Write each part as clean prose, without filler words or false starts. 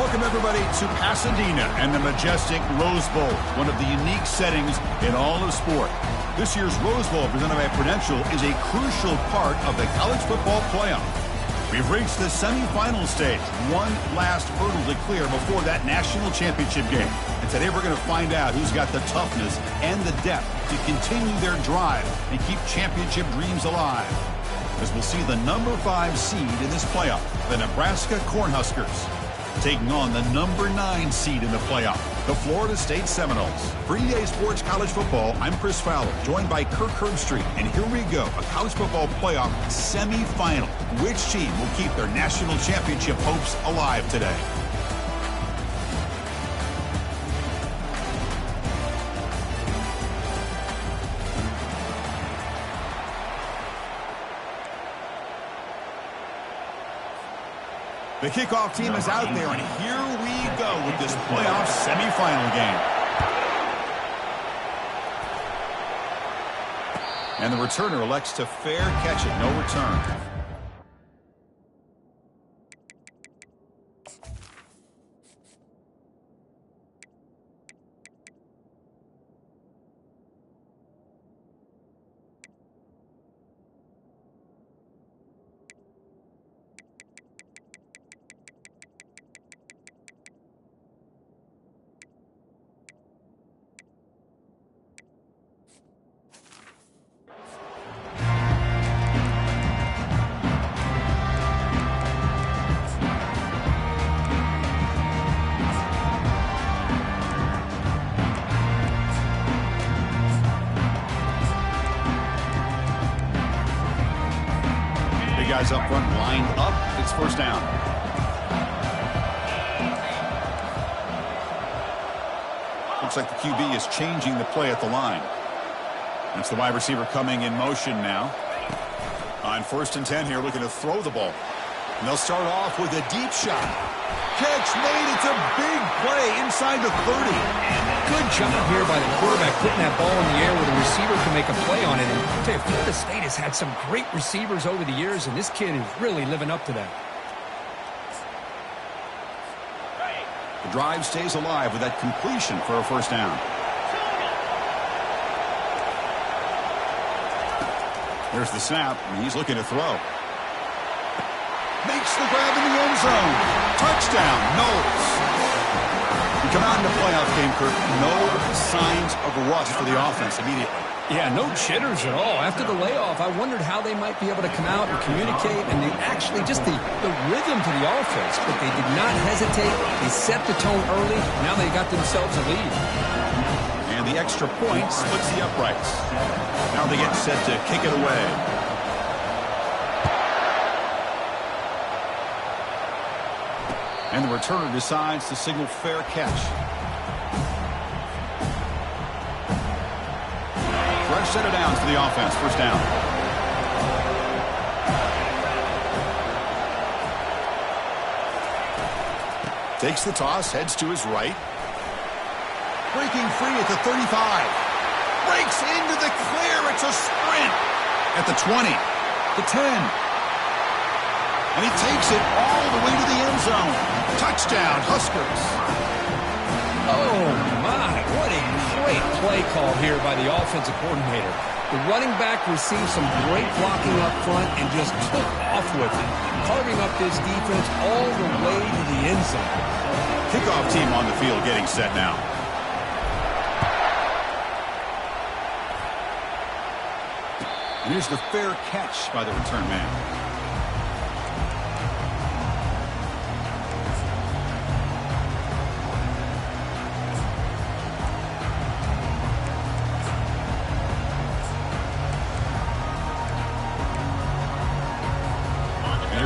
Welcome, everybody, to Pasadena and the majestic Rose Bowl, one of the unique settings in all of sport. This year's Rose Bowl, presented by Prudential, is a crucial part of the college football playoff. We've reached the semifinal stage, one last hurdle to clear before that national championship game. And today we're going to find out who's got the toughness and the depth to continue their drive and keep championship dreams alive. As we'll see the number 5 seed in this playoff, the Nebraska Cornhuskers, taking on the number 9 seed in the playoff, the Florida State Seminoles. For EA Sports College Football, I'm Chris Fowler, joined by Kirk Herbstreit. And here we go, a college football playoff semifinal. Which team will keep their national championship hopes alive today? The kickoff team is out there, and here we go with this playoff semifinal game. And the returner elects to fair catch it, no return. Guys up front lined up. It's first down. Looks like the QB is changing the play at the line. That's the wide receiver coming in motion now. On 1st and 10 here, looking to throw the ball. And they'll start off with a deep shot. Catch made. It's a big play inside the 30. Good job here by the quarterback putting that ball in the air where the receiver can make a play on it. And I'll tell you, Florida State has had some great receivers over the years, and this kid is really living up to that. The drive stays alive with that completion for a first down. There's the snap, and he's looking to throw. Makes the grab in the end zone. Touchdown, Knowles. We come out in the playoff game, Kirk. No signs of rust for the offense immediately. Yeah, no jitters at all. After the layoff, I wondered how they might be able to come out and communicate, and they actually just the rhythm to the offense. But they did not hesitate. They set the tone early. Now they got themselves a lead. And the extra point splits the uprights. Now they get set to kick it away. And the returner decides to signal fair catch. Fresh set of downs for the offense. First down. Takes the toss, heads to his right. Breaking free at the 35. Breaks into the clear. It's a sprint. At the 20. The 10. And he takes it all the way to the end zone. Touchdown, Huskers. Oh, my. What a great play call here by the offensive coordinator. The running back received some great blocking up front and just took off with it, carving up this defense all the way to the end zone. Kickoff team on the field getting set now. And here's the fair catch by the return man.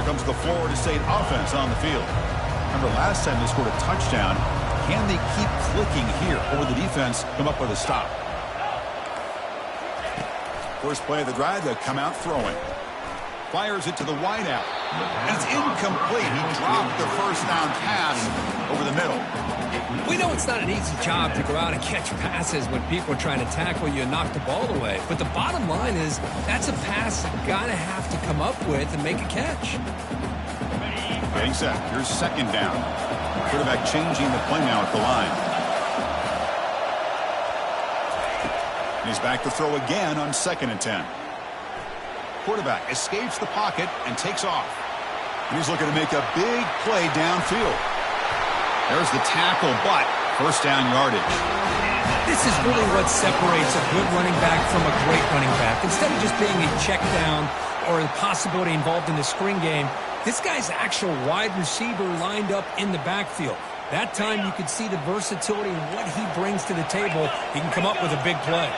Comes the Florida State offense on the field. Remember last time they scored a touchdown. Can they keep clicking here, or will the defense come up with a stop? First play of the drive, they'll come out throwing. Fires it to the wideout. And it's incomplete. He dropped the first down pass over the middle. We know it's not an easy job to go out and catch passes when people are trying to tackle you and knock the ball away. But the bottom line is that's a pass you're going to have to come up with and make a catch. Getting set. Here's second down. Quarterback changing the play now at the line. And he's back to throw again on 2nd and 10. Quarterback escapes the pocket and takes off. And he's looking to make a big play downfield. There's the tackle, but first down yardage. This is really what separates a good running back from a great running back. Instead of just being a check down or the possibility involved in the screen game, this guy's actual wide receiver lined up in the backfield. That time you could see the versatility and what he brings to the table. He can come up with a big play.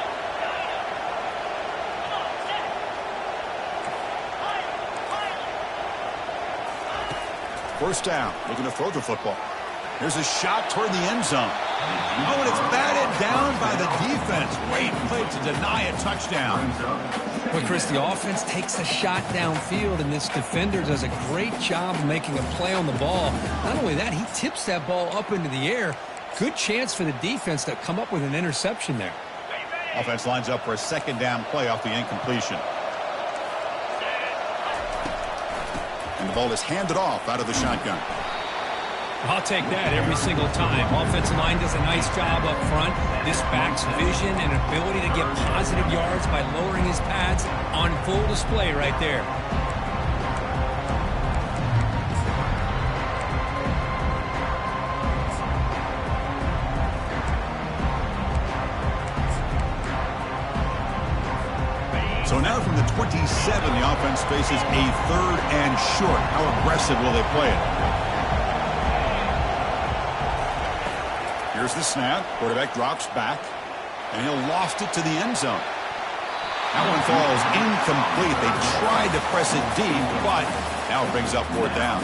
First down, looking to throw the football. Here's a shot toward the end zone. Oh, and it's batted down by the defense. Great play to deny a touchdown. Well, Chris, the offense takes a shot downfield, and this defender does a great job of making a play on the ball. Not only that, he tips that ball up into the air. Good chance for the defense to come up with an interception there. Offense lines up for a 2nd down play off the incompletion. And the ball is handed off out of the shotgun. I'll take that every single time. Offensive line does a nice job up front. This back's vision and ability to get positive yards by lowering his pads on full display right there. So now from the 27, the offense faces a 3rd and short. How aggressive will they play it? Here's the snap. Quarterback drops back, and he'll loft it to the end zone. That one falls incomplete. They tried to press it deep, but now it brings up 4th down.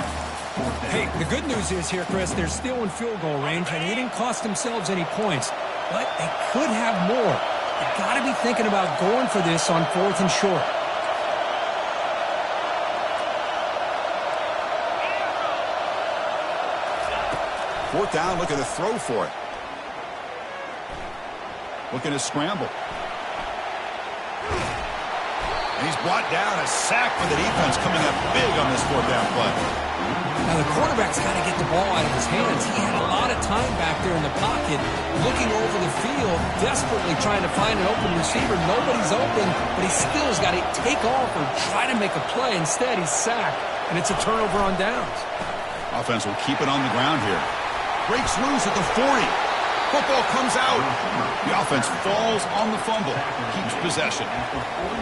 Hey, the good news is here, Chris, they're still in field goal range, and they didn't cost themselves any points, but they could have more. You've got to be thinking about going for this on 4th and short. Fourth down, looking to throw for it. Looking to scramble. And he's brought down, a sack for the defense coming up big on this 4th down play. Now the quarterback's got to get the ball out of his hands. He had a lot of time back there in the pocket, looking over the field, desperately trying to find an open receiver. Nobody's open, but he still has got to take off or try to make a play. Instead, he's sacked, and it's a turnover on downs. Offense will keep it on the ground here. Breaks loose at the 40. Football comes out. The offense falls on the fumble. Keeps possession.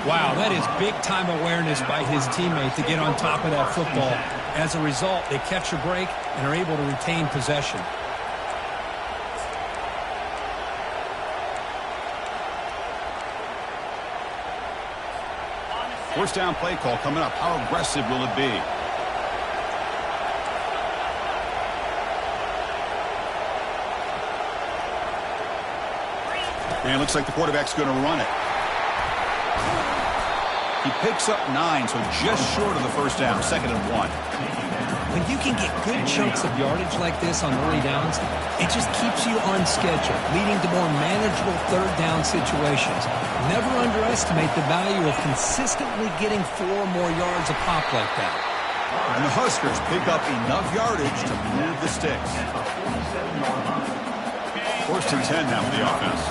Wow, that is big-time awareness by his teammate to get on top of that football. As a result, they catch a break and are able to retain possession. First down play call coming up. How aggressive will it be? And it looks like the quarterback's going to run it. He picks up 9, so just short of the first down, 2nd and 1. When you can get good chunks of yardage like this on early downs, it just keeps you on schedule, leading to more manageable 3rd down situations. Never underestimate the value of consistently getting 4 more yards a pop like that. And the Huskers pick up enough yardage to move the sticks. 1st and 10 now for the offense.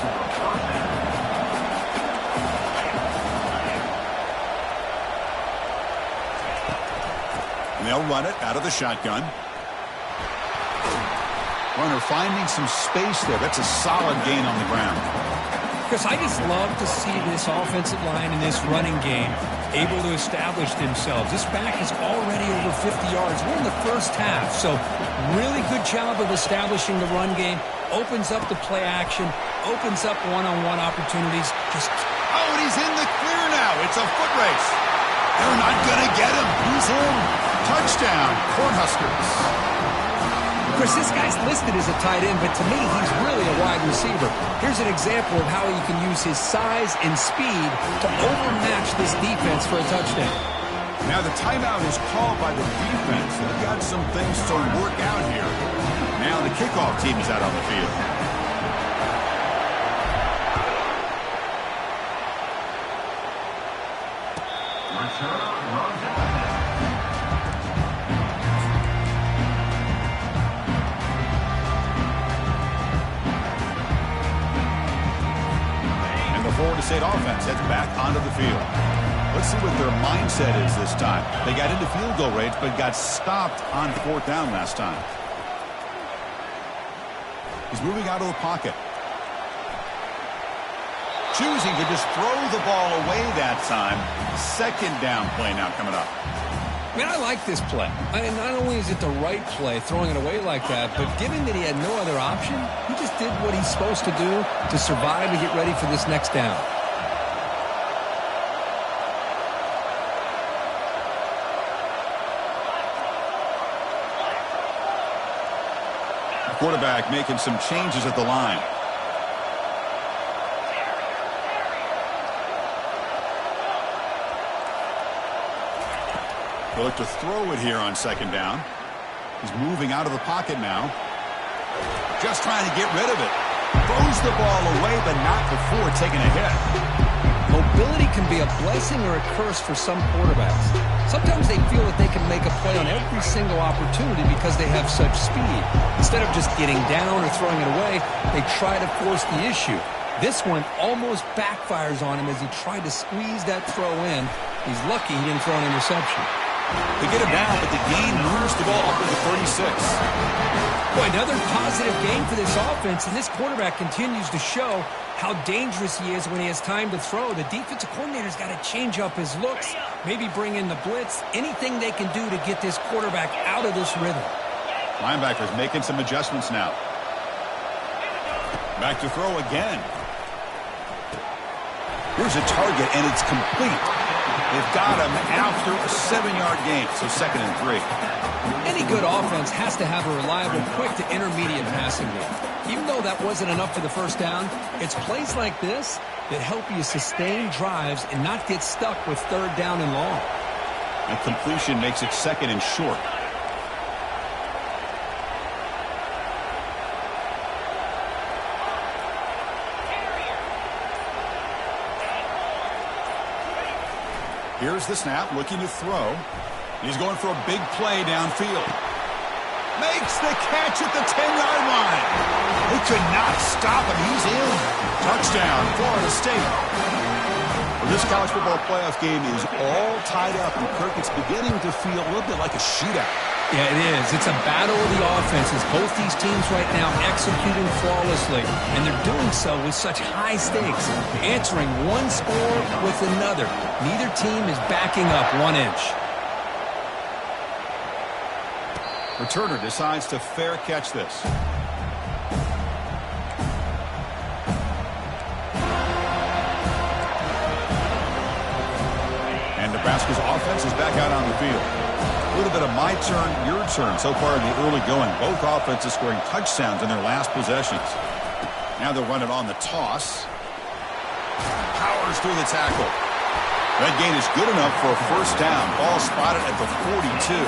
And they'll run it out of the shotgun. Runner finding some space there. That's a solid gain on the ground. Chris, I just love to see this offensive line in this running game able to establish themselves. This back is already over 50 yards. We're in the first half, so really good job of establishing the run game. Opens up the play action, opens up one-on-one opportunities. Oh, and he's in the clear now. It's a foot race. They're not going to get him. He's in. Touchdown, Cornhuskers. Chris, this guy's listed as a tight end, but to me, he's really a wide receiver. Here's an example of how he can use his size and speed to overmatch this defense for a touchdown. Now the timeout is called by the defense. They've got some things to work out here. Now the kickoff team is out on the field. Florida State offense heads back onto the field. Let's see what their mindset is this time. They got into field goal range, but got stopped on 4th down last time. He's moving out of the pocket. Choosing to just throw the ball away that time. 2nd down play now coming up. Man, I like this play. Not only is it the right play, throwing it away like that, but given that he had no other option, he just did what he's supposed to do to survive and get ready for this next down. Quarterback making some changes at the line. They'll look to throw it here on 2nd down. He's moving out of the pocket now. Just trying to get rid of it. Throws the ball away, but not before taking a hit. Mobility can be a blessing or a curse for some quarterbacks. Sometimes they feel that they can make a play on every single opportunity because they have such speed. Instead of just getting down or throwing it away, they try to force the issue. This one almost backfires on him as he tried to squeeze that throw in. He's lucky he didn't throw an interception. They get him down, but the gain moves the ball up to the 36. Boy, another positive game for this offense, and this quarterback continues to show how dangerous he is when he has time to throw. The defensive coordinator's got to change up his looks, maybe bring in the blitz, anything they can do to get this quarterback out of this rhythm. Linebackers making some adjustments now. Back to throw again. Here's a target, and it's complete. They've got him after a 7-yard gain, so 2nd and 3. Any good offense has to have a reliable, quick to intermediate passing game. Even though that wasn't enough for the 1st down, it's plays like this that help you sustain drives and not get stuck with 3rd down and long. A completion makes it 2nd and short. Here's the snap, looking to throw. He's going for a big play downfield. Makes the catch at the 10-yard line. They could not stop him. He's in. Touchdown, Florida State. Well, this college football playoff game is all tied up, and Kirk, it's beginning to feel a little bit like a shootout. Yeah, it is. It's a battle of the offenses. Both these teams right now executing flawlessly, and they're doing so with such high stakes, answering one score with another. Neither team is backing up 1 inch. Returner decides to fair catch this. And Nebraska's offense is back out on the field. A little bit of my turn, your turn so far in the early going. Both offenses scoring touchdowns in their last possessions. Now they'll run it on the toss. Powers through the tackle. That gain is good enough for a 1st down. Ball spotted at the 42.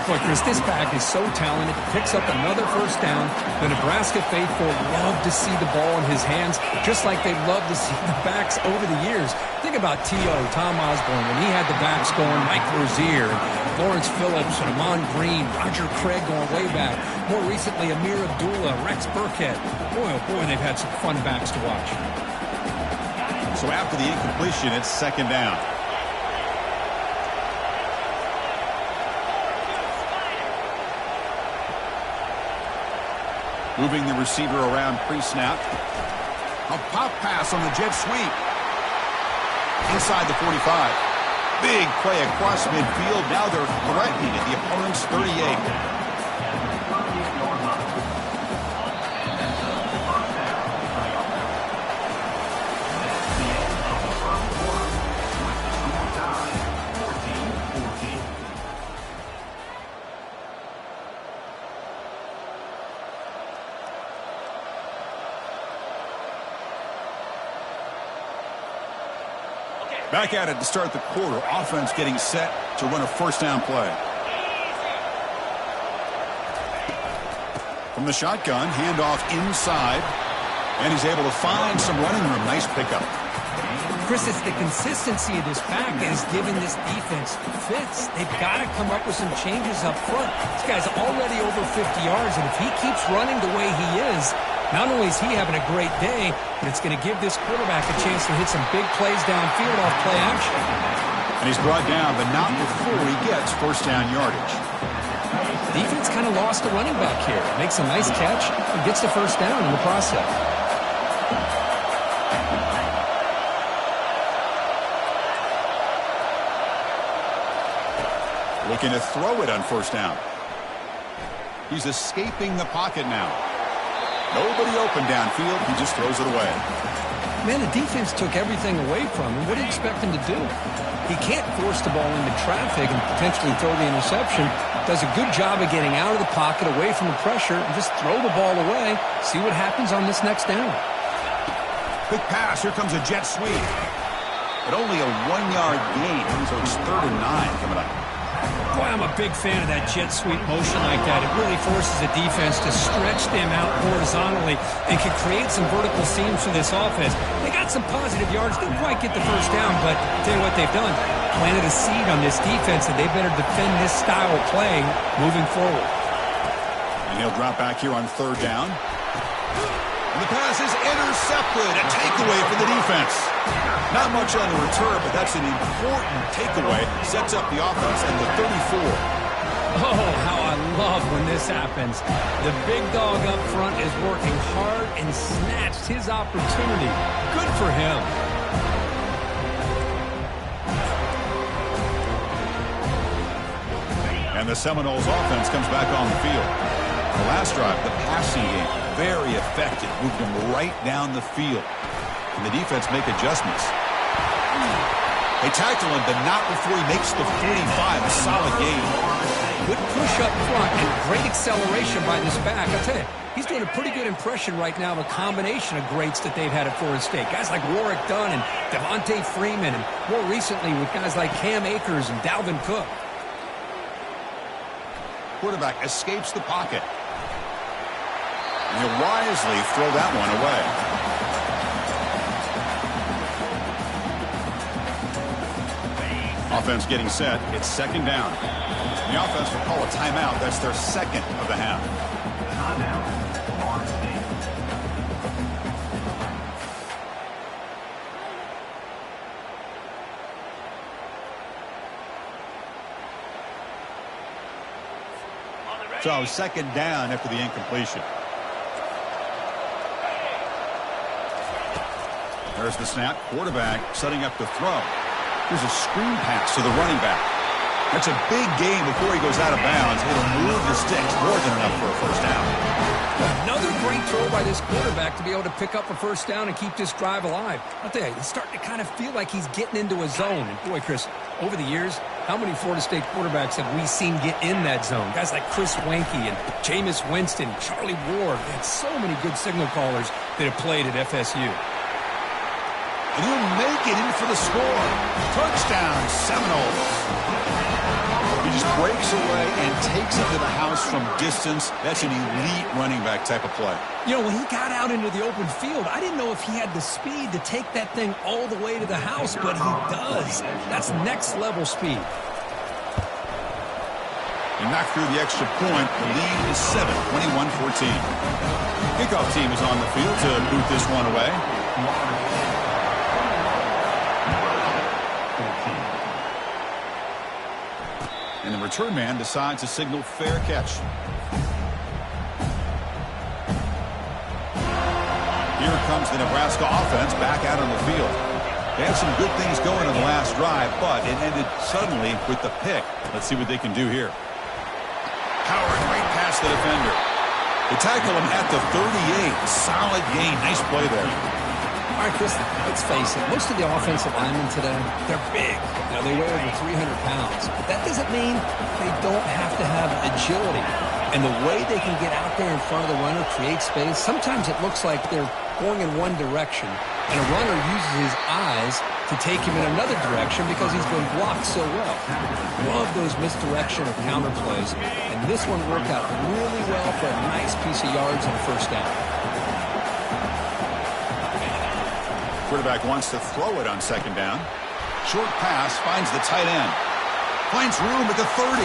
Boy, Chris, this back is so talented. Picks up another 1st down. The Nebraska faithful love to see the ball in his hands, just like they've loved to see the backs over the years. Think about T.O., Tom Osborne, when he had the backs going, Mike Rozier, Lawrence Phillips, and Amon Green, Roger Craig going way back. More recently, Amir Abdullah, Rex Burkhead. Boy, oh boy, they've had some fun backs to watch. So after the incompletion, it's 2nd down. Moving the receiver around pre-snap. A pop pass on the jet sweep. Inside the 45. Big play across midfield. Now they're threatening at the opponent's 38. Back at it to start the quarter. Offense getting set to run a 1st down play. From the shotgun, handoff inside. And he's able to find some running room. Nice pickup. Chris, it's the consistency of this back that has given this defense fits. They've got to come up with some changes up front. This guy's already over 50 yards, and if he keeps running the way he is, Not only is he having a great day, but it's going to give this quarterback a chance to hit some big plays downfield off play action. And he's brought down, but not before he gets first down yardage. Defense kind of lost a running back here. Makes a nice catch and gets the first down in the process. Looking to throw it on first down. He's escaping the pocket now. Nobody open downfield. He just throws it away. Man, the defense took everything away from him. What do you expect him to do? He can't force the ball into traffic and potentially throw the interception. Does a good job of getting out of the pocket, away from the pressure, and just throw the ball away. See what happens on this next down. Quick pass. Here comes a jet sweep. But only a 1-yard gain, so it's 3rd and 9 coming up. Boy, I'm a big fan of that jet sweep motion like that. It really forces the defense to stretch them out horizontally and can create some vertical seams for this offense. They got some positive yards. Didn't quite get the first down, but I'll tell you what they've done. Planted a seed on this defense, and they better defend this style of playing moving forward. And he'll drop back here on 3rd down. And the pass is intercepted. A takeaway for the defense. Not much on the return, but that's an important takeaway. Sets up the offense and the 34. Oh, how I love when this happens. The big dog up front is working hard and snatched his opportunity. Good for him. And the Seminoles offense comes back on the field. The last drive, the passing game, very effective. Moved them right down the field. And the defense make adjustments. They tackle him, but not before he makes the 45. A solid gain. Good push up front and great acceleration by this back. I'll tell you, he's doing a pretty good impression right now of a combination of greats that they've had at Florida State. Guys like Warwick Dunn and Devontae Freeman, and more recently with guys like Cam Akers and Dalvin Cook. Quarterback escapes the pocket. And he'll wisely throw that one away. Offense getting set. It's 2nd down. The offense will call a timeout. That's their 2nd of the half. So 2nd down after the incompletion. There's the snap. Quarterback setting up the throw. Here's a screen pass to the running back. That's a big gain before he goes out of bounds. It'll move the sticks more than enough for a first down. Another great throw by this quarterback to be able to pick up a first down and keep this drive alive. I'll tell you, he's starting to kind of feel like he's getting into a zone. And boy, Chris, over the years, how many Florida State quarterbacks have we seen get in that zone? Guys like Chris Wanke and Jameis Winston, Charlie Ward. They had so many good signal callers that have played at FSU. And he'll make it in for the score. Touchdown, Seminoles. He just breaks away and takes it to the house from distance. That's an elite running back type of play. You know, when he got out into the open field, I didn't know if he had the speed to take that thing all the way to the house, but he does. That's next-level speed. He knocked through the extra point. The lead is 7, 21-14. Kickoff team is on the field to boot this one away. And the return man decides to signal fair catch. Here comes the Nebraska offense back out on the field. They had some good things going in the last drive, but it ended suddenly with the pick. Let's see what they can do here. Howard, great pass to the defender. They tackle him at the 38. Solid gain. Nice play there. All right, Chris, let's face it. Most of the offensive linemen today, they're big. You know, they weigh over 300 pounds. But that doesn't mean they don't have to have agility. And the way they can get out there in front of the runner, create space, sometimes it looks like they're going in one direction, and a runner uses his eyes to take him in another direction because he's been blocked so well. Love those misdirection or counter plays, and this one worked out really well for a nice piece of yards and a first down. Quarterback wants to throw it on 2nd down. Short pass finds the tight end. Finds room at the 30.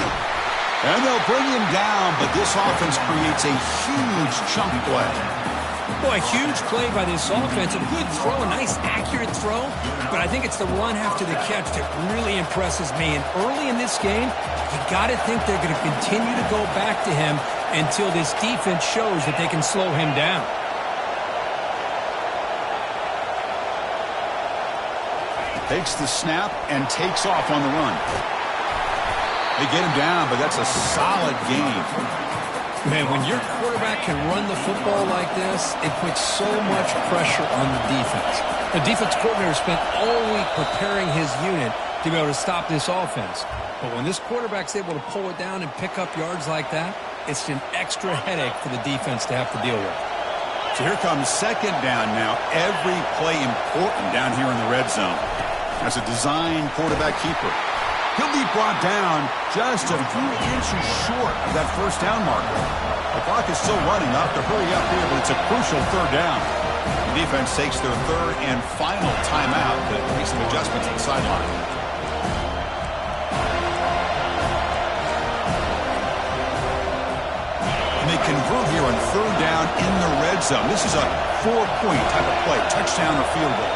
And they'll bring him down, but this offense creates a huge chunk play. Boy, a huge play by this offense. A good throw, a nice accurate throw. But I think it's the run after the catch that really impresses me. And early in this game, you got to think they're going to continue to go back to him until this defense shows that they can slow him down. Takes the snap and takes off on the run. They get him down, but that's a solid game. Man, when your quarterback can run the football like this, it puts so much pressure on the defense. The defense coordinator spent all week preparing his unit to be able to stop this offense. But when this quarterback's able to pull it down and pick up yards like that, it's an extra headache for the defense to have to deal with. So here comes second down now. Every play important down here in the red zone. As a design quarterback keeper. He'll be brought down just a few inches short of that first down marker. The clock is still running. They'll have to hurry up here, but it's a crucial third down. The defense takes their third and final timeout to make some adjustments at the sideline. And they convert here on third down in the red zone. This is a 4-point type of play, touchdown or field goal.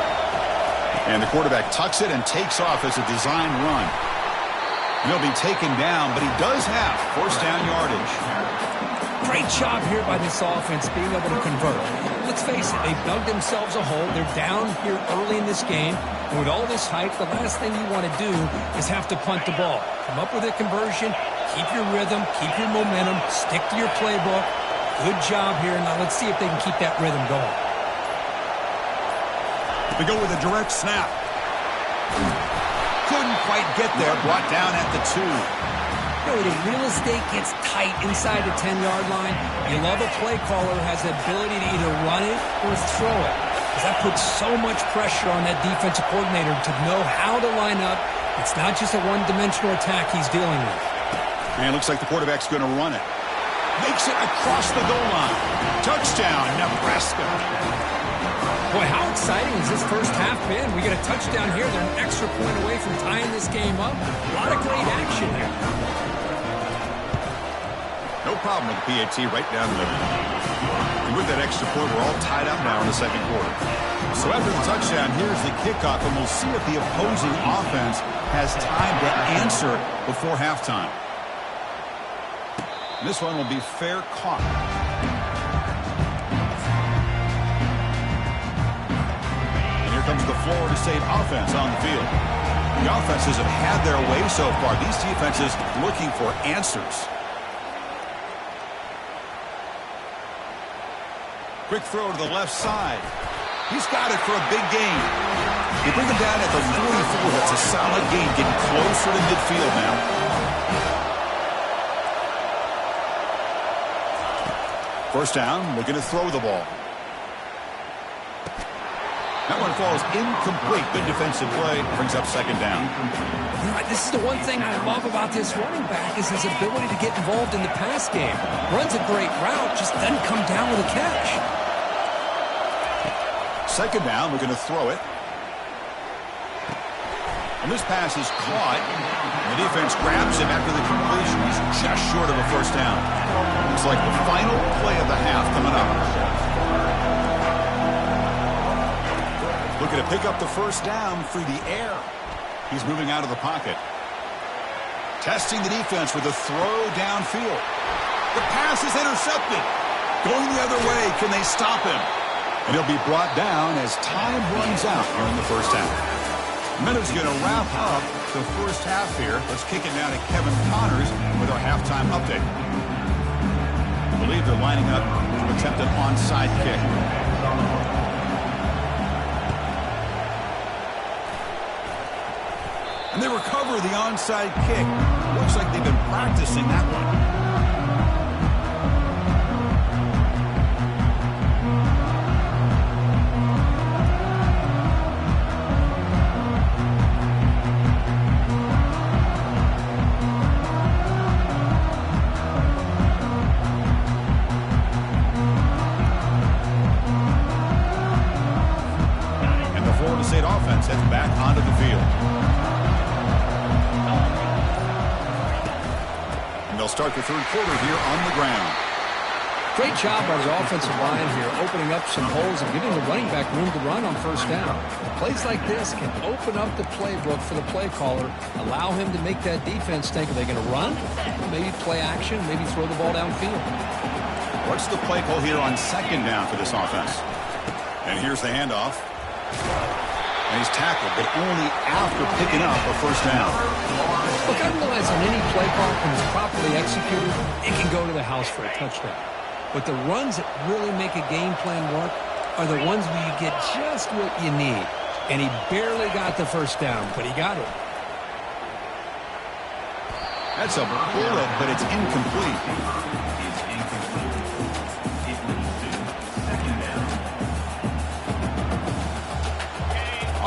And the quarterback tucks it and takes off as a design run. He'll be taken down, but he does have first down yardage. Great job here by this offense being able to convert. Let's face it, they've dug themselves a hole. They're down here early in this game. And with all this hype, the last thing you want to do is have to punt the ball. Come up with a conversion, keep your rhythm, keep your momentum, stick to your playbook. Good job here. Now let's see if they can keep that rhythm going. We go with a direct snap. Couldn't quite get there. Brought down at the 2. You know, the real estate gets tight inside the 10-yard line. You love a play caller who has the ability to either run it or throw it. Because that puts so much pressure on that defensive coordinator to know how to line up. It's not just a one-dimensional attack he's dealing with. And it looks like the quarterback's going to run it. Makes it across the goal line. Touchdown, Nebraska. Boy, how exciting has this first half been? We get a touchdown here. They're an extra point away from tying this game up. A lot of great action here. No problem with the PAT right down the middle. And with that extra point, we're all tied up now in the second quarter. So after the touchdown, here's the kickoff, and we'll see if the opposing offense has time to answer before halftime. And this one will be fair caught. Comes the Florida State offense on the field. The offenses have had their way so far. These defenses looking for answers. Quick throw to the left side. He's got it for a big gain. They bring him down at the 44. That's a solid gain, getting closer to midfield now. First down, looking to throw the ball. That one falls incomplete. Good defensive play. Brings up second down. This is the one thing I love about this running back is his ability to get involved in the pass game. Runs a great route, just doesn't come down with a catch. Second down, we're going to throw it. And this pass is caught. The defense grabs him after the completion. He's just short of a first down. Looks like the final play of the half coming up. Looking to pick up the first down through the air. He's moving out of the pocket. Testing the defense with a throw downfield. The pass is intercepted. Going the other way. Can they stop him? And he'll be brought down as time runs out here in the first half. Minute's going to wrap up the first half here. Let's kick it now to Kevin Connors with our halftime update. I believe they're lining up to attempt an onside kick. And they recover the onside kick. Looks like they've been practicing that one. And the Florida State offense heads back onto the field. They'll start the third quarter here on the ground. Great job by the offensive line here, opening up some holes and giving the running back room to run on first down. Plays like this can open up the playbook for the play caller, allow him to make that defense think, are they going to run? Maybe play action, maybe throw the ball downfield. What's the play call here on second down for this offense? And here's the handoff. And he's tackled, but only after picking up a first down. Look, I realize on any play call, when it's properly executed, it can go to the house for a touchdown. But the runs that really make a game plan work are the ones where you get just what you need. And he barely got the first down, but he got it. That's a bullet, but it's incomplete.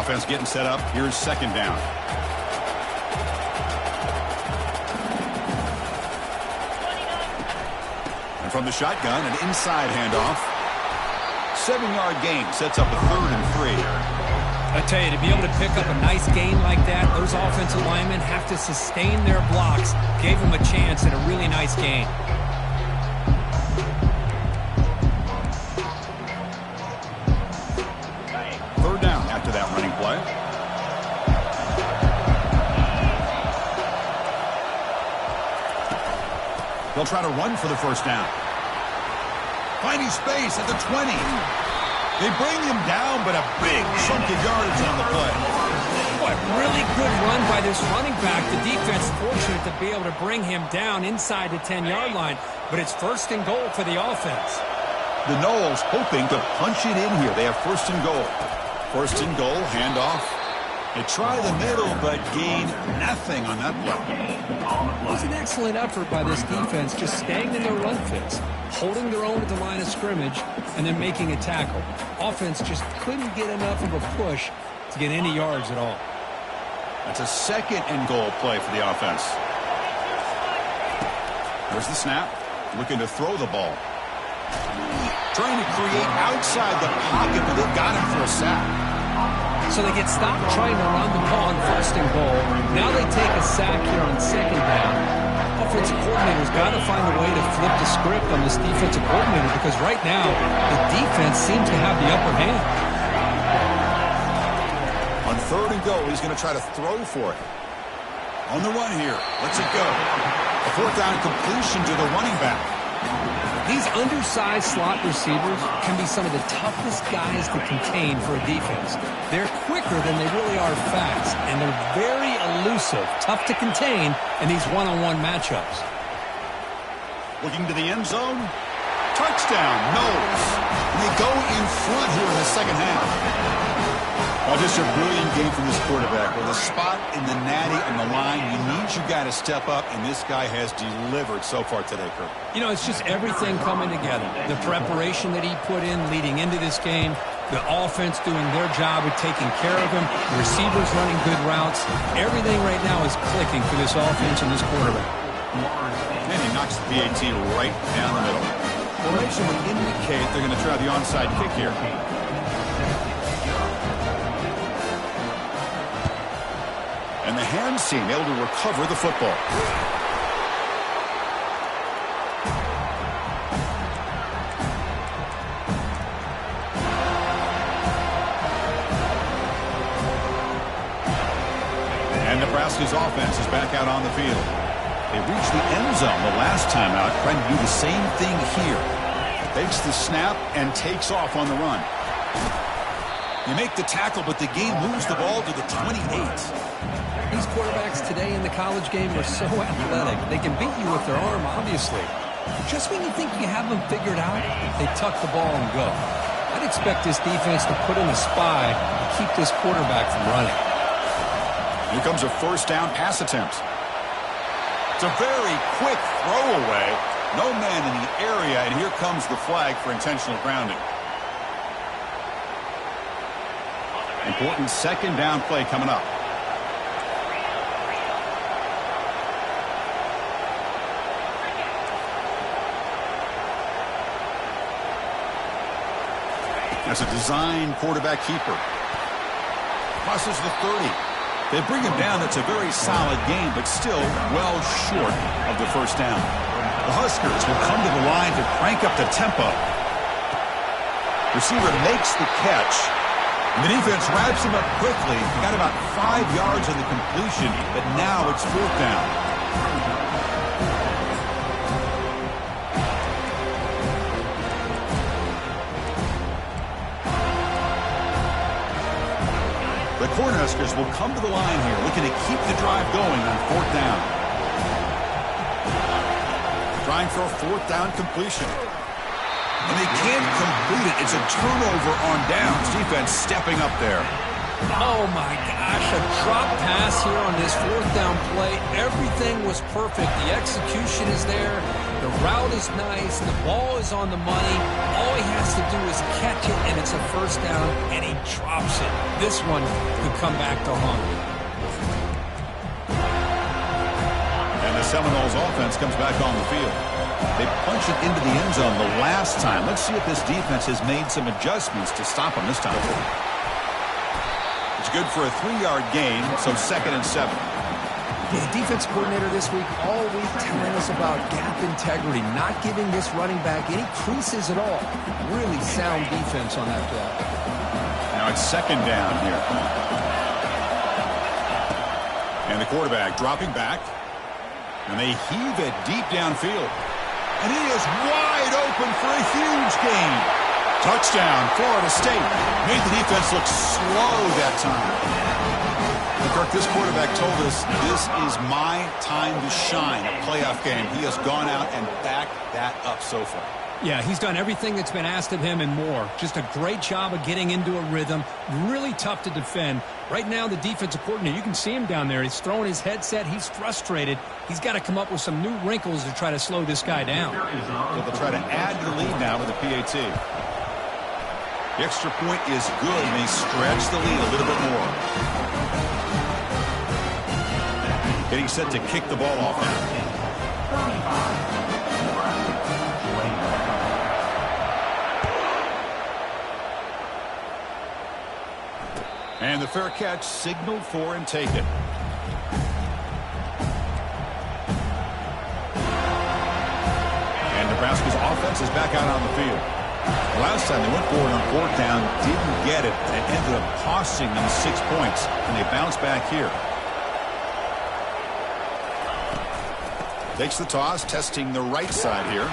Offense getting set up. Here's second down. And from the shotgun, an inside handoff. 7-yard gain sets up a 3rd and 3. I tell you, to be able to pick up a nice gain like that, those offensive linemen have to sustain their blocks. Gave them a chance at a really nice gain. Third down after that running play. They'll try to run for the first down. Finding space at the 20. They bring him down, but a big chunk of yardage on the play. What really good run by this running back. The defense fortunate to be able to bring him down inside the 10-yard line, but it's 1st and goal for the offense. The Noles hoping to punch it in here. They have 1st and goal. 1st and goal, handoff. They try the middle, but gain nothing on that play. It was an excellent effort by this defense, just staying in their run fits, holding their own at the line of scrimmage, and then making a tackle. Offense just couldn't get enough of a push to get any yards at all. That's a 2nd and goal play for the offense. There's the snap. Looking to throw the ball. Trying to create outside the pocket, but they got him for a sack. So they get stopped trying to run the ball on 1st and goal. Now they take a sack here on 2nd down. Offensive coordinator's got to find a way to flip the script on this defensive coordinator, because right now the defense seems to have the upper hand. On 3rd and goal, he's going to try to throw for it. On the run here. Let's it go. A 4th down completion to the running back. These undersized slot receivers can be some of the toughest guys to contain for a defense. They're quicker than they really are fast, and they're very elusive, tough to contain in these one-on-one matchups. Looking to the end zone. Touchdown, Noles. And they go in front here in the second half. Oh, just a brilliant game from this quarterback. With a spot in the natty on the line, you need your guy to step up, and this guy has delivered so far today, Kurt. You know, it's just everything coming together. The preparation that he put in leading into this game, the offense doing their job of taking care of him, the receivers running good routes. Everything right now is clicking for this offense and this quarterback. And he knocks the PAT right down the middle. Formation would indicate they're going to try the onside kick here. And the hands team able to recover the football. And Nebraska's offense is back out on the field. They reached the end zone the last time out, trying to do the same thing here. Takes the snap and takes off on the run. You make the tackle, but the game moves the ball to the 28. These quarterbacks today in the college game are so athletic. They can beat you with their arm, obviously. Just when you think you have them figured out, they tuck the ball and go. I'd expect this defense to put in a spy to keep this quarterback from running. Here comes a 1st down pass attempt. It's a very quick throwaway. No man in the area, and here comes the flag for intentional grounding. Important 2nd down play coming up. That's a design quarterback keeper. Crosses the 30. They bring him down. That's a very solid game, but still well short of the 1st down. The Huskers will come to the line to crank up the tempo. Receiver makes the catch. And the defense wraps him up quickly. Got about 5 yards on the completion, but now it's 4th down. The Cornhuskers will come to the line here, looking to keep the drive going on 4th down. Trying for a 4th down completion. And they can't complete it. It's a turnover on downs. Defense stepping up there. Oh, my gosh. A drop pass here on this 4th down play. Everything was perfect. The execution is there. The route is nice. The ball is on the money. All he has to do is catch it, and it's a 1st down, and he drops it. This one could come back to haunt him. And the Seminoles offense comes back on the field. They punch it into the end zone the last time. Let's see if this defense has made some adjustments to stop them this time. It's good for a 3-yard gain, so 2nd and 7. The defense coordinator this week all week telling us about gap integrity, not giving this running back any creases at all. Really sound defense on that play. Now it's 2nd down here. And the quarterback dropping back. And they heave it deep downfield. And he is wide open for a huge gain. Touchdown, Florida State. Made the defense look slow that time. And Kirk, this quarterback told us this is my time to shine, a playoff game. He has gone out and backed that up so far. Yeah, he's done everything that's been asked of him and more. Just a great job of getting into a rhythm. Really tough to defend. Right now, the defensive coordinator, you can see him down there. He's throwing his headset. He's frustrated. He's got to come up with some new wrinkles to try to slow this guy down. So they'll try to add to the lead now with the PAT. The extra point is good, and they stretch the lead a little bit more. Getting set to kick the ball off now. And the fair catch signaled for and taken. And Nebraska's offense is back out on the field. Last time they went forward on 4th down, didn't get it, and it ended up costing them 6 points. And they bounce back here. Takes the toss, testing the right side here.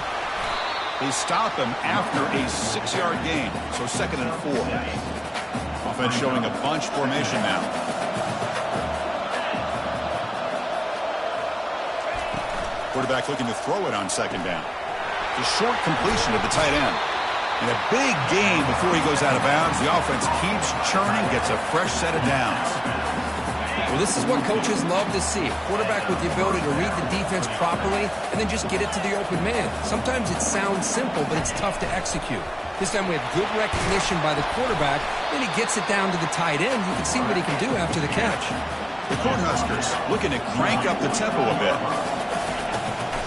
They stop him after a 6-yard gain, so 2nd and 4. Offense showing a bunch formation now. Quarterback looking to throw it on 2nd down. It's a short completion to the tight end. And a big gain before he goes out of bounds. The offense keeps churning, gets a fresh set of downs. Well, this is what coaches love to see. A quarterback with the ability to read the defense properly and then just get it to the open man. Sometimes it sounds simple, but it's tough to execute. This time we have good recognition by the quarterback. Then he gets it down to the tight end. You can see what he can do after the catch. The Cornhuskers looking to crank up the tempo a bit.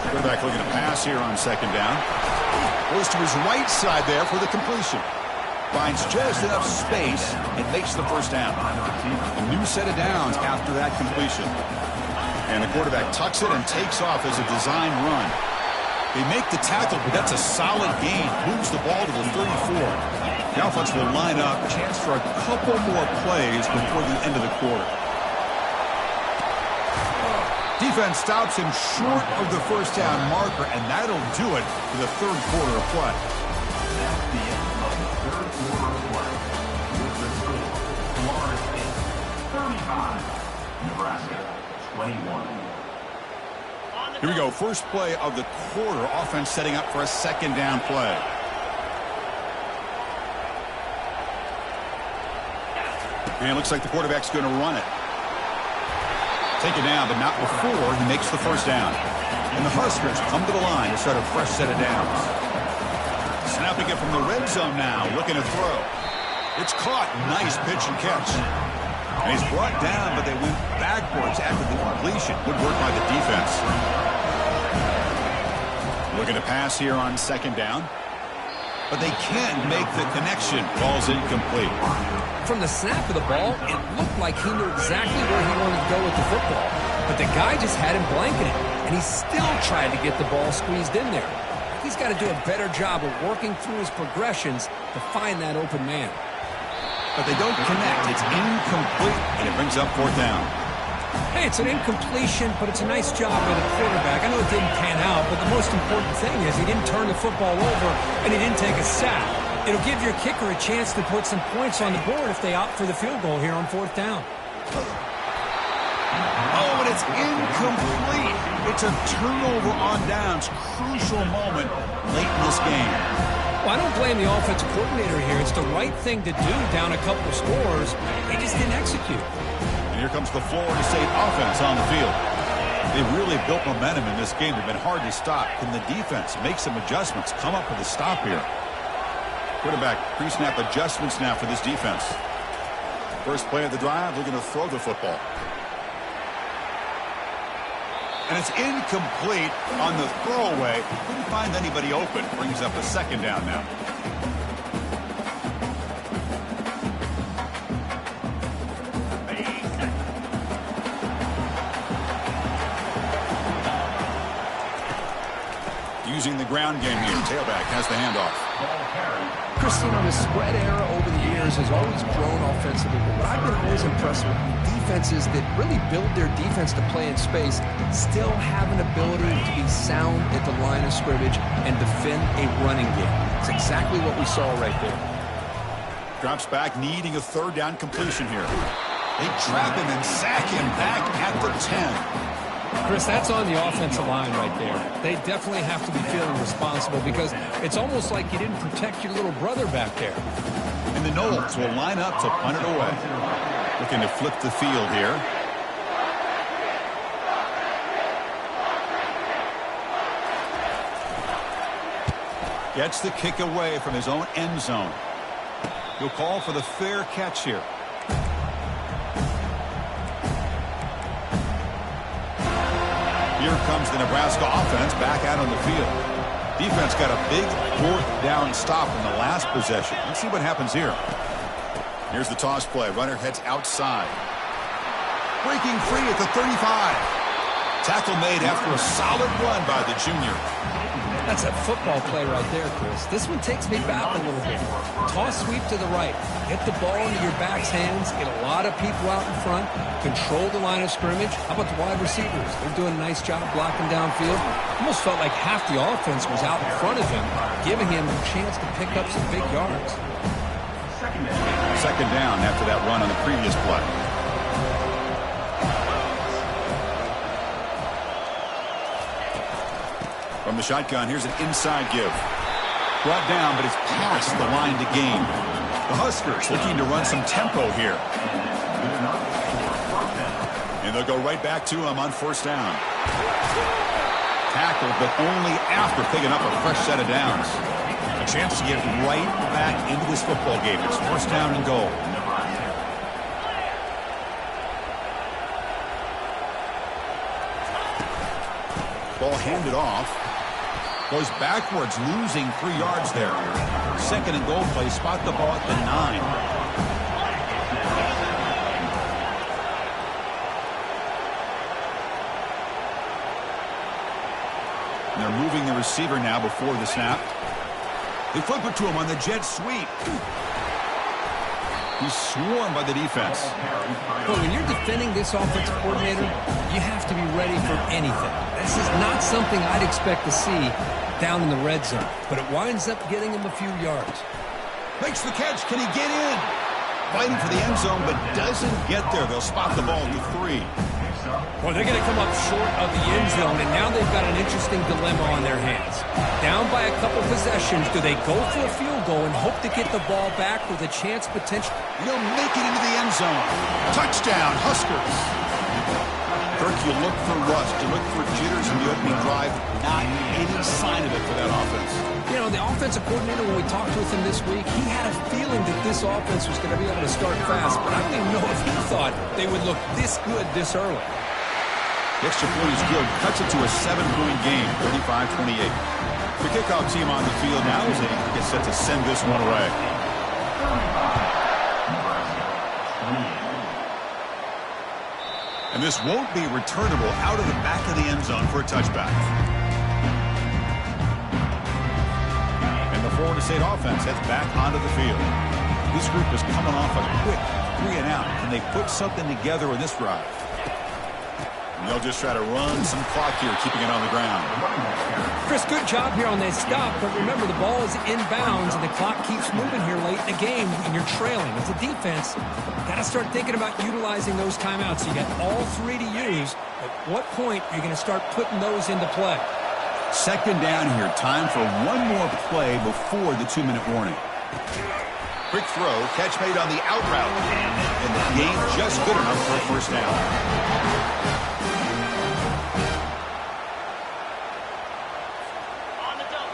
Quarterback looking to pass here on 2nd down. Goes to his right side there for the completion. Finds just enough space and makes the 1st down. A new set of downs after that completion. And the quarterback tucks it and takes off as a design run. They make the tackle, but that's a solid gain. Moves the ball to the 34. The offense will line up. Chance for a couple more plays before the end of the quarter. Defense stops him short of the 1st down marker, and that'll do it for the 3rd quarter of play. Nebraska 21. Here we go. First play of the quarter. Offense setting up for a 2nd down play. And it looks like the quarterback's going to run it. Take it down, but not before he makes the 1st down. And the Huskers come to the line to start a fresh set of downs. Snapping it from the red zone now, looking to throw. It's caught. Nice pitch and catch. And he's brought down, but they went backwards after the completion. Good work by the defense. Looking to pass here on 2nd down. But they can't make the connection. Ball's incomplete. From the snap of the ball, it looked like he knew exactly where he wanted to go with the football. But the guy just had him blanketed. And and he's still trying to get the ball squeezed in there. He's got to do a better job of working through his progressions to find that open man. But they don't connect. It's incomplete, and it brings up fourth down. Hey, it's an incompletion, but it's a nice job by the quarterback. I know it didn't pan out, but the most important thing is he didn't turn the football over, and he didn't take a sack. It'll give your kicker a chance to put some points on the board if they opt for the field goal here on fourth down. Oh, and it's incomplete. It's a turnover on downs. Crucial moment late in this game. Well, I don't blame the offensive coordinator here. It's the right thing to do down a couple of scores. They just didn't execute. And here comes the Florida State offense on the field. They've really built momentum in this game. They've been hard to stop. Can the defense make some adjustments? Come up with a stop here. Quarterback pre-snap adjustments now for this defense. First play of the drive, they're going to throw the football. And it's incomplete on the throwaway. Couldn't find anybody open. Brings up a second down now. Using the ground game here. Tailback has the handoff. Christine, the spread era over the years has always grown offensively, but I've been always impressed with defenses that really build their defense to play in space, still have an ability to be sound at the line of scrimmage and defend a running game. It's exactly what we saw right there. Drops back, needing a third down completion here. They trap him and sack him back at the 10. Chris, that's on the offensive line right there. They definitely have to be feeling responsible because it's almost like you didn't protect your little brother back there. And the Knowles will line up to punt it away. Looking to flip the field here. Gets the kick away from his own end zone. He'll call for the fair catch here. Here comes the Nebraska offense back out on the field. Defense got a big fourth down stop in the last possession. Let's see what happens here. Here's the toss play. Runner heads outside. Breaking free at the 35. Tackle made after a solid run by the junior. That's a football play right there, Chris. This one takes me back a little bit. Toss sweep to the right. Get the ball into your back's hands. Get a lot of people out in front. Control the line of scrimmage. How about the wide receivers? They're doing a nice job blocking downfield. Almost felt like half the offense was out in front of him, giving him a chance to pick up some big yards. Second down after that run on the previous play. From the shotgun, here's an inside give. Brought down, but it's past the line to gain. The Huskers looking to run some tempo here. And they'll go right back to him on first down. Tackled, but only after picking up a fresh set of downs. A chance to get right back into this football game. It's first down and goal. Ball handed off. Goes backwards, losing 3 yards there. Second and goal play. Spot the ball at the 9. And they're moving the receiver now before the snap. They flip it to him on the jet sweep. He's swarmed by the defense. But when you're defending this offensive coordinator, you have to be ready for anything. This is not something I'd expect to see down in the red zone, but it winds up getting him a few yards. Makes the catch. Can he get in? Fighting for the end zone, but doesn't get there. They'll spot the ball at the 3. Well, they're going to come up short of the end zone, and now they've got an interesting dilemma on their hands. Down by a couple possessions, do they go for a field goal and hope to get the ball back with a chance potential? He'll make it into the end zone. Touchdown, Huskers. Kirk, you look for rust, you look for jitters in the opening drive. Not any sign of it for that offense. You know, the offensive coordinator, when we talked with him this week, he had a feeling that this offense was going to be able to start fast, but I don't even know if he thought they would look this good this early. The extra point is good. Cuts it to a 7-point game, 35-28. The kickoff team on the field now as they get set to send this one away. And And this won't be returnable out of the back of the end zone for a touchback. And the Florida State offense heads back onto the field. This group is coming off a quick 3-and-out. Can they put something together in this drive? And they'll just try to run some clock here, keeping it on the ground. Chris, good job here on that stop, but remember the ball is inbounds and the clock keeps moving here late in the game and you're trailing. As a defense, got to start thinking about utilizing those timeouts. You got all three to use. At what point are you going to start putting those into play? Second down here. Time for one more play before the 2-minute warning. Quick throw, catch made on the out route. And the game just good enough for a first down.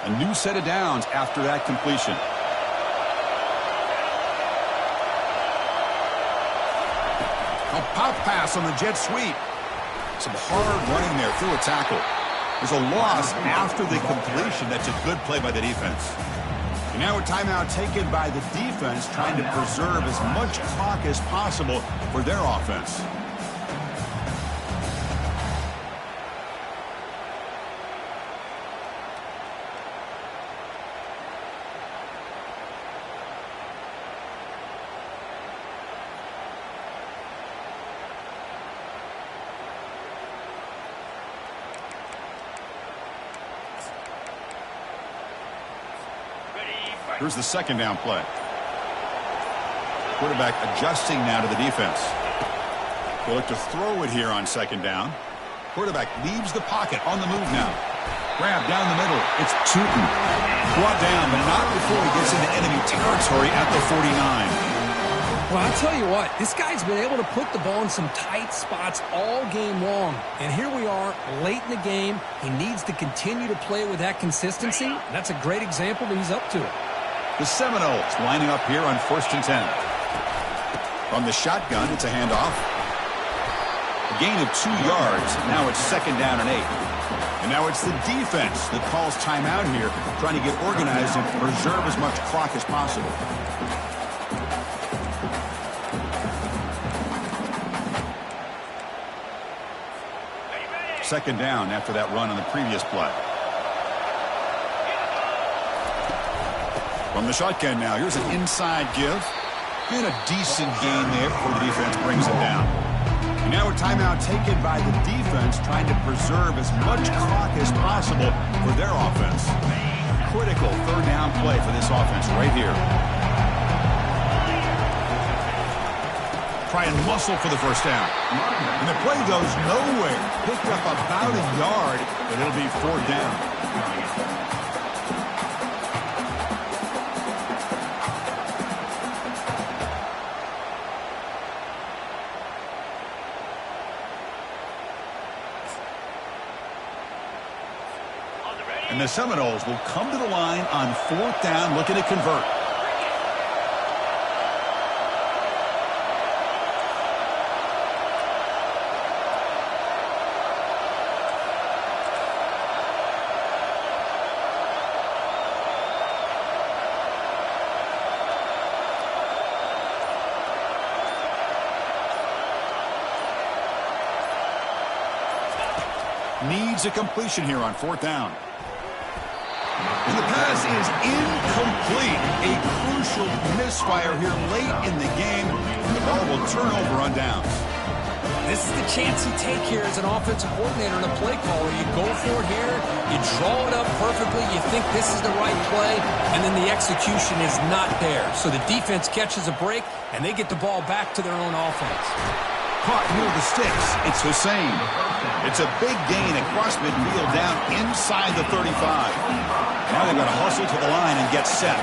A new set of downs after that completion. A pop pass on the jet sweep. Some hard running there through a tackle. There's a loss after the completion. That's a good play by the defense. And now a timeout taken by the defense, trying to preserve as much clock as possible for their offense. Here's the second down play. Quarterback adjusting now to the defense. They'll look to throw it here on second down. Quarterback leaves the pocket on the move now. Grab down the middle. It's Tootin. Brought down, but not before he gets into enemy territory at the 49. Well, I'll tell you what, this guy's been able to put the ball in some tight spots all game long. And here we are, late in the game. He needs to continue to play with that consistency. That's a great example that he's up to it. The Seminoles lining up here on 1st and 10. From the shotgun, it's a handoff. A gain of 2 yards. Now it's second down and 8. And now it's the defense that calls timeout here, trying to get organized and preserve as much clock as possible. Second down after that run on the previous play. From the shotgun now, here's an inside give. And a decent gain there before the defense brings it down. And now a timeout taken by the defense, trying to preserve as much clock as possible for their offense. Critical third down play for this offense right here. Try and muscle for the first down. And the play goes nowhere. Picked up about a yard, but it'll be fourth down. And the Seminoles will come to the line on fourth down, looking to convert. Needs a completion here on fourth down. And the pass is incomplete. A crucial misfire here late in the game. And the ball will turn over on downs. This is the chance you take here as an offensive coordinator and a play caller. You go for it here. You draw it up perfectly. You think this is the right play. And then the execution is not there. So the defense catches a break, and they get the ball back to their own offense. Caught near the sticks. It's Hussein. It's a big gain across midfield down inside the 35. Now they're going to hustle to the line and get set.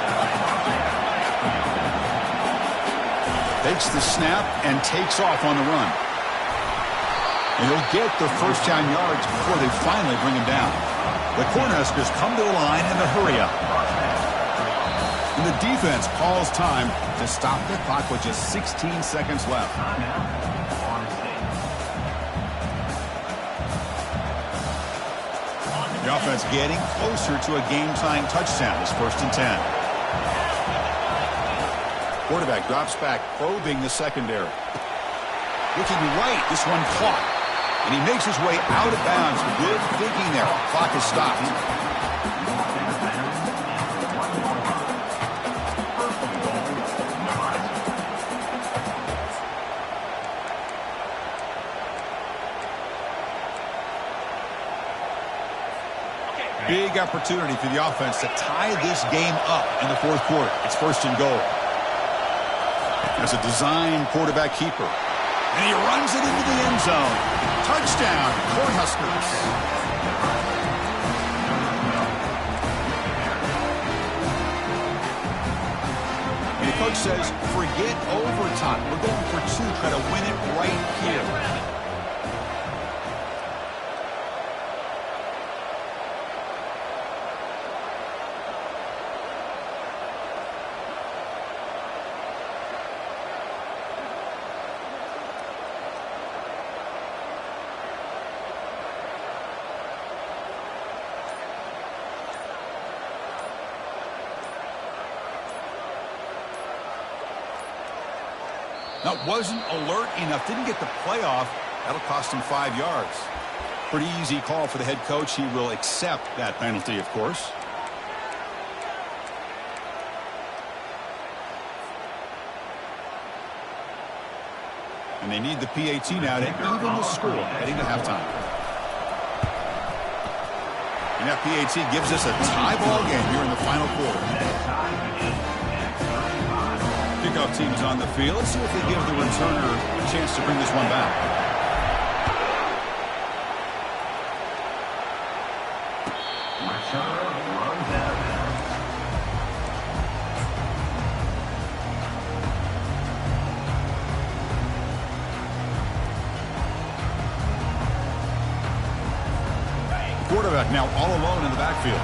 Takes the snap and takes off on the run. And he'll get the first down yards before they finally bring him down. The Cornhuskers come to the line in the hurry up. And the defense calls time to stop the clock with just 16 seconds left. The offense getting closer to a game-tying touchdown. It's 1st and 10. Quarterback drops back, probing the secondary. Looking right, this one caught. And he makes his way out of bounds. Good thinking there. Clock is stopped. Big opportunity for the offense to tie this game up in the fourth quarter. It's first and goal. There's a design quarterback keeper. And he runs it into the end zone. Touchdown, Cornhuskers. And the coach says, forget overtime. We're going for two. Try to win it right here. That wasn't alert enough. Didn't get the playoff. That'll cost him 5 yards. Pretty easy call for the head coach. He will accept that penalty, of course. And they need the PAT now to even the score heading to halftime. And that PAT gives us a tie ball game here in the final quarter. Kickoff team is on the field. Let's see if they give the returner a chance to bring this one back. Quarterback now all alone in the backfield.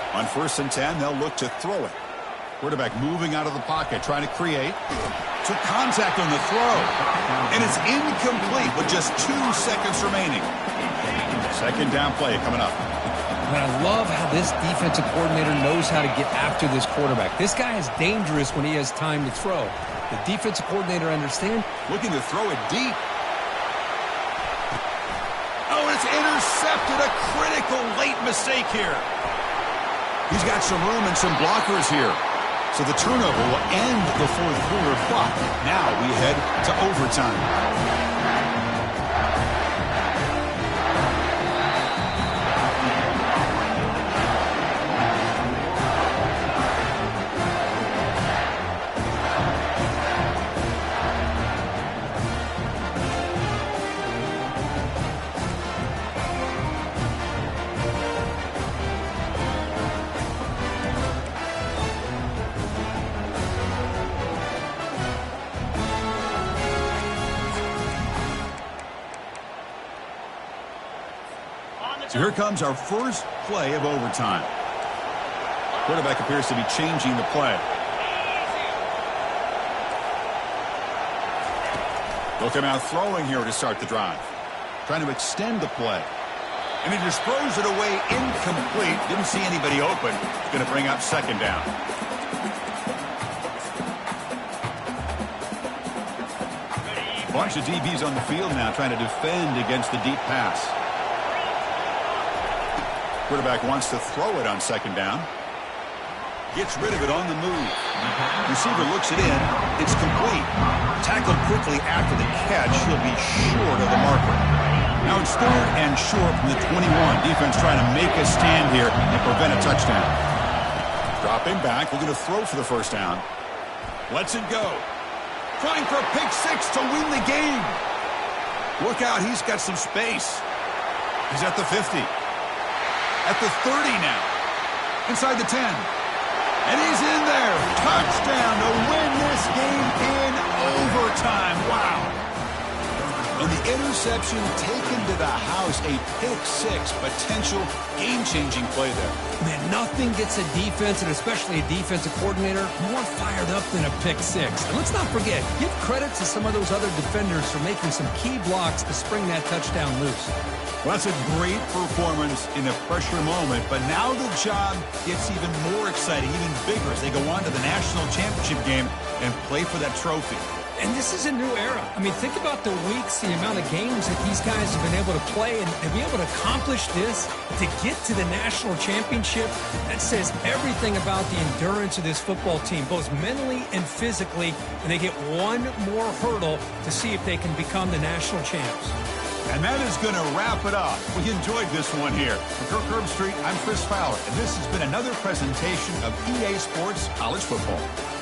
On 1st and 10, they'll look to throw it. Quarterback moving out of the pocket, trying to create. Took contact on the throw. And it's incomplete with just 2 seconds remaining. Second down play coming up. And I love how this defensive coordinator knows how to get after this quarterback. This guy is dangerous when he has time to throw. The defensive coordinator understands. Looking to throw it deep. Oh, it's intercepted. A critical late mistake here. He's got some room and some blockers here. So the turnover will end the fourth quarter clock. Now we head to overtime. So here comes our first play of overtime. Quarterback appears to be changing the play. They'll come out throwing here to start the drive. Trying to extend the play. And he just throws it away incomplete. Didn't see anybody open. It's going to bring up second down. Bunch of DBs on the field now trying to defend against the deep pass. Quarterback wants to throw it on second down. Gets rid of it on the move. Receiver looks it in. It's complete. Tackled quickly after the catch. He'll be short of the marker. Now it's 3rd and short from the 21. Defense trying to make a stand here and prevent a touchdown. Dropping back. Looking to throw for the first down. Lets it go. Trying for a pick 6 to win the game. Look out. He's got some space. He's at the 50. At the 30 now. Inside the 10. And he's in there. Touchdown to win this game in overtime. Wow. And the interception taken to the house. A pick 6. Potential game-changing play there. Man, nothing gets a defense, and especially a defensive coordinator, more fired up than a pick 6. And let's not forget, give credit to some of those other defenders for making some key blocks to spring that touchdown loose. Well, that's a great performance in a pressure moment, but now the job gets even more exciting, even bigger as they go on to the national championship game and play for that trophy. And this is a new era. I mean, think about the weeks, the amount of games that these guys have been able to play, and to be able to accomplish this, to get to the national championship, that says everything about the endurance of this football team, both mentally and physically, and they get one more hurdle to see if they can become the national champs. And that is going to wrap it up. We enjoyed this one here. For Kirk Herbstreit, I'm Chris Fowler, and this has been another presentation of EA Sports College Football.